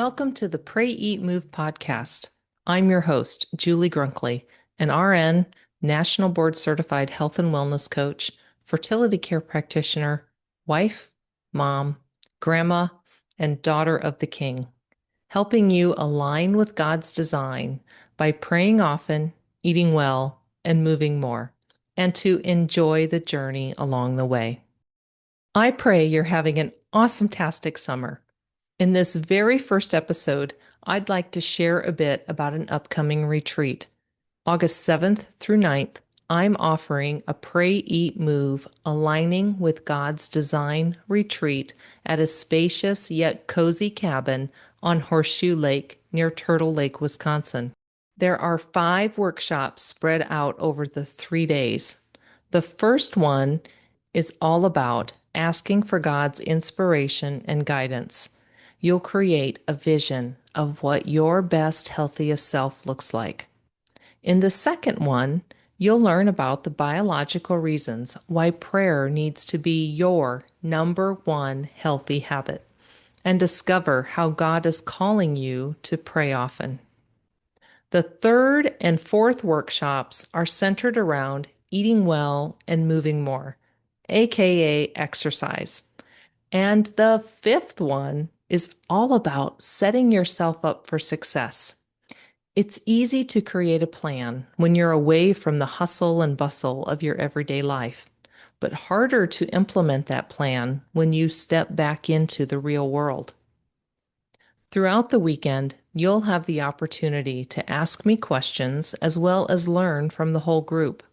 Welcome to the Pray, Eat, Move podcast. I'm your host, Julie Grunkley, an RN, National Board Certified Health and Wellness Coach, fertility care practitioner, wife, mom, grandma, and daughter of the King, helping you align with God's design by praying often, eating well, and moving more, and to enjoy the journey along the way. I pray you're having an awesome-tastic summer. In this very first episode, I'd like to share a bit about an upcoming retreat. August 7th through 9th, I'm offering a Pray, Eat, Move Aligning with God's Design retreat at a spacious yet cozy cabin on Horseshoe Lake near Turtle Lake, Wisconsin. There are 5 workshops spread out over the 3 days. The first one is all about asking for God's inspiration and guidance. You'll create a vision of what your best, healthiest self looks like. In the second one, you'll learn about the biological reasons why prayer needs to be your number one healthy habit, and discover how God is calling you to pray often. The third and fourth workshops are centered around eating well and moving more, aka exercise. And the fifth one is all about setting yourself up for success. It's easy to create a plan when you're away from the hustle and bustle of your everyday life, but harder to implement that plan when you step back into the real world. Throughout the weekend, you'll have the opportunity to ask me questions as well as learn from the whole group.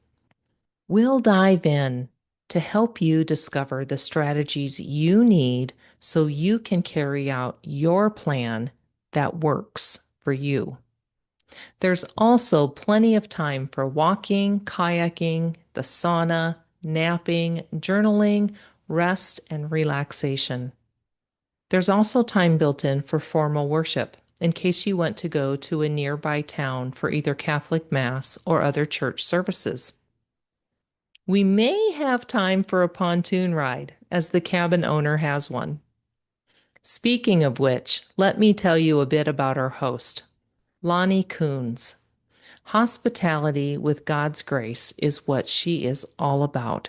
We'll dive in to help you discover the strategies you need so you can carry out your plan that works for you. There's also plenty of time for walking, kayaking, the sauna, napping, journaling, rest, and relaxation. There's also time built in for formal worship in case you want to go to a nearby town for either Catholic Mass or other church services. We may have time for a pontoon ride, as the cabin owner has one. Speaking of which, let me tell you a bit about our host, Lani Koons. Hospitality with God's grace is what she is all about.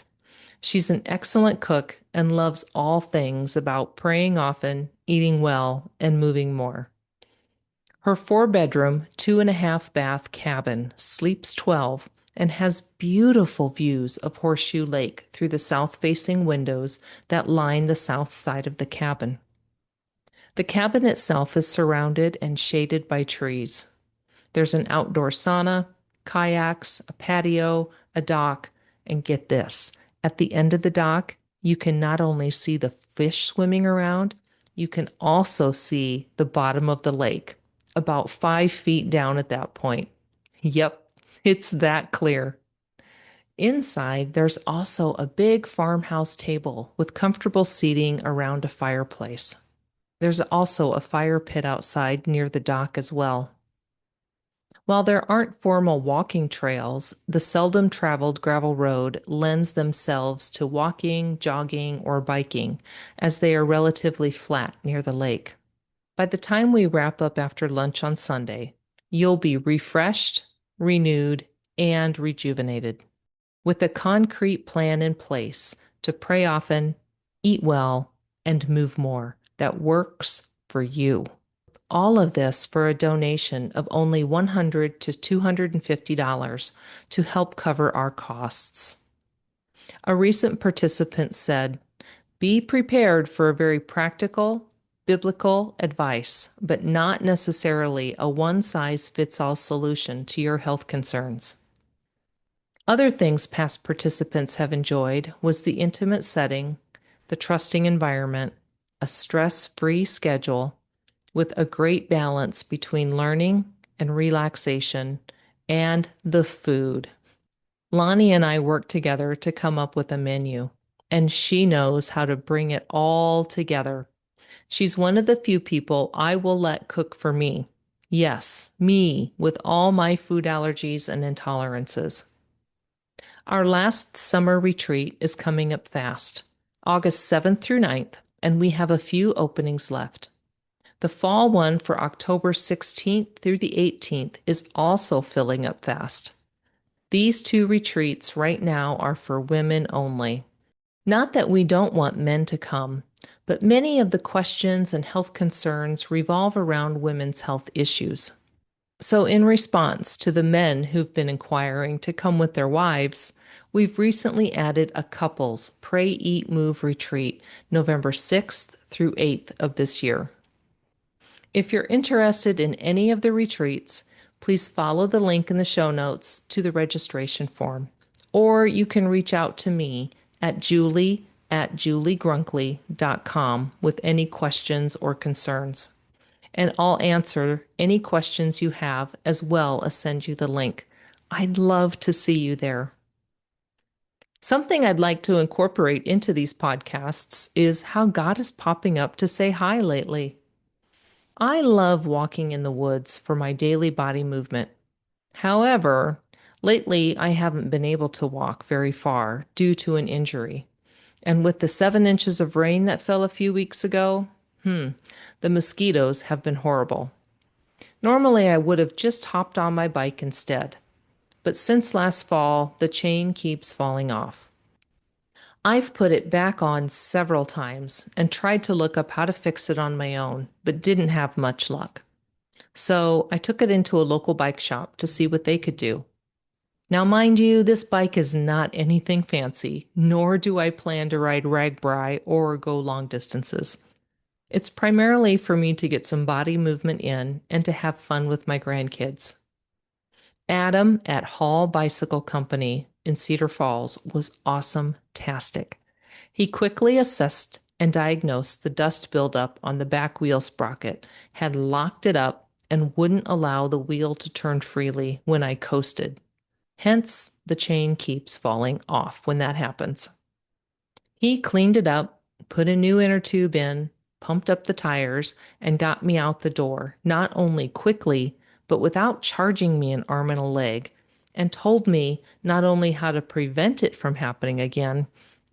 She's an excellent cook and loves all things about praying often, eating well, and moving more. Her 4-bedroom, 2.5-bath cabin sleeps 12 and has beautiful views of Horseshoe Lake through the south-facing windows that line the south side of the cabin. The cabin itself is surrounded and shaded by trees. There's an outdoor sauna, kayaks, a patio, a dock, and get this, at the end of the dock, you can not only see the fish swimming around, you can also see the bottom of the lake, about 5 feet down at that point. Yep, it's that clear. Inside, there's also a big farmhouse table with comfortable seating around a fireplace. There's also a fire pit outside near the dock as well. While there aren't formal walking trails, the seldom traveled gravel road lends themselves to walking, jogging, or biking, as they are relatively flat near the lake. By the time we wrap up after lunch on Sunday, you'll be refreshed, renewed, and rejuvenated, with a concrete plan in place to pray often, eat well, and move more that works for you. All of this for a donation of only $100 to $250 to help cover our costs. A recent participant said, "Be prepared for a very practical, biblical advice, but not necessarily a one-size-fits-all solution to your health concerns." Other things past participants have enjoyed was the intimate setting, the trusting environment, a stress-free schedule, with a great balance between learning and relaxation, and the food. Lani and I worked together to come up with a menu, and she knows how to bring it all together. She's one of the few people I will let cook for me. Yes, me, with all my food allergies and intolerances. Our last summer retreat is coming up fast, August 7th through 9th, and we have a few openings left. The fall one for October 16th through the 18th is also filling up fast. These two retreats right now are for women only. Not that we don't want men to come, but many of the questions and health concerns revolve around women's health issues. So, in response to the men who've been inquiring to come with their wives, we've recently added a couples Pray, Eat, Move retreat November 6th through 8th of this year. If you're interested in any of the retreats, please follow the link in the show notes to the registration form, or you can reach out to me at julie@juliegrunkley.com with any questions or concerns. And I'll answer any questions you have as well as send you the link. I'd love to see you there. Something I'd like to incorporate into these podcasts is how God is popping up to say hi lately. I love walking in the woods for my daily body movement. However, lately I haven't been able to walk very far due to an injury. And with the 7 inches of rain that fell a few weeks ago, the mosquitoes have been horrible. Normally, I would have just hopped on my bike instead. But since last fall, the chain keeps falling off. I've put it back on several times and tried to look up how to fix it on my own, but didn't have much luck. So I took it into a local bike shop to see what they could do. Now, mind you, this bike is not anything fancy, nor do I plan to ride RAGBRAI or go long distances. It's primarily for me to get some body movement in and to have fun with my grandkids. Adam at Hall Bicycle Company in Cedar Falls was awesome-tastic. He quickly assessed and diagnosed the dust buildup on the back wheel sprocket, had locked it up, and wouldn't allow the wheel to turn freely when I coasted. Hence, the chain keeps falling off when that happens. He cleaned it up, put a new inner tube in, pumped up the tires, and got me out the door, not only quickly, but without charging me an arm and a leg, and told me not only how to prevent it from happening again,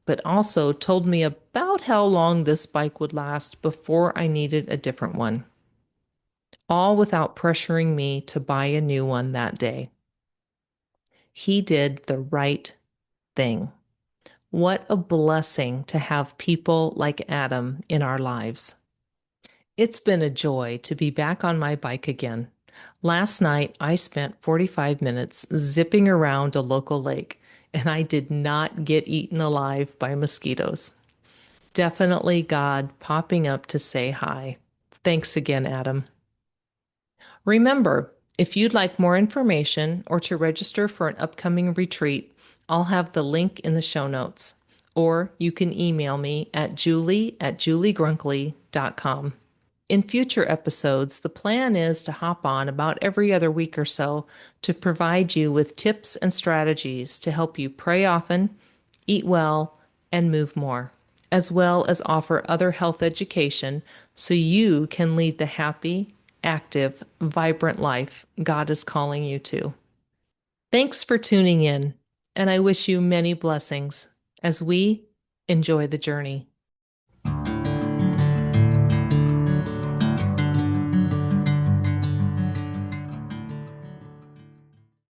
but also told me about how long this bike would last before I needed a different one. All without pressuring me to buy a new one that day. He did the right thing. What a blessing to have people like Adam in our lives. It's been a joy to be back on my bike again. Last night, I spent 45 minutes zipping around a local lake, and I did not get eaten alive by mosquitoes. Definitely God popping up to say hi. Thanks again, Adam. Remember, if you'd like more information or to register for an upcoming retreat, I'll have the link in the show notes. Or you can email me at julie@juliegrunkley.com. In future episodes, the plan is to hop on about every other week or so to provide you with tips and strategies to help you pray often, eat well, and move more, as well as offer other health education so you can lead the happy, active, vibrant life God is calling you to. Thanks for tuning in, and I wish you many blessings as we enjoy the journey.